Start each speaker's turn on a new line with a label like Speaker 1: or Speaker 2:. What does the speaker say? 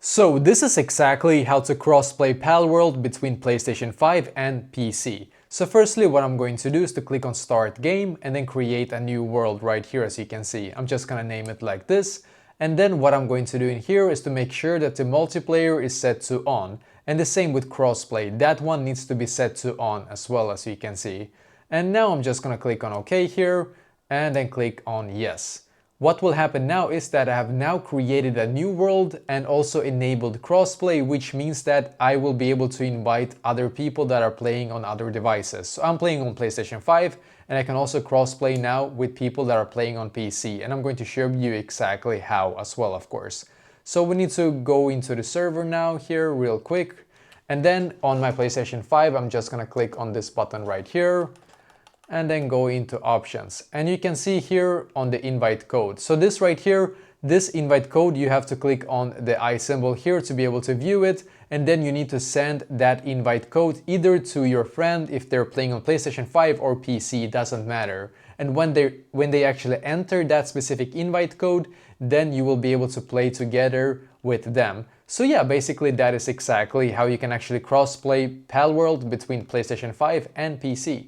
Speaker 1: So this is exactly how to crossplay Palworld between PlayStation 5 and PC. So firstly, what I'm going to do is to click on Start Game and then create a new world right here, as you can see. I'm just gonna name it like this. And then what I'm going to do in here is to make sure that the multiplayer is set to on. And the same with crossplay. That one needs to be set to on as well, as you can see. And now I'm just gonna click on OK here and then click on Yes. What will happen now is that I have now created a new world and also enabled crossplay, which means that I will be able to invite other people that are playing on other devices. So I'm playing on PlayStation 5 and I can also crossplay now with people that are playing on PC, and I'm going to show you exactly how as well, of course. So we need to go into the server now here real quick, and then on my PlayStation 5 I'm just gonna click on this button right here and then go into options, and you can see here on the invite code. So this right here, this invite code, you have to click on the eye symbol here to be able to view it, and then you need to send that invite code either to your friend if they're playing on PlayStation 5 or PC, it doesn't matter. And when they actually enter that specific invite code, then you will be able to play together with them. So yeah, basically that is exactly how you can actually cross-play Palworld between PlayStation 5 and PC.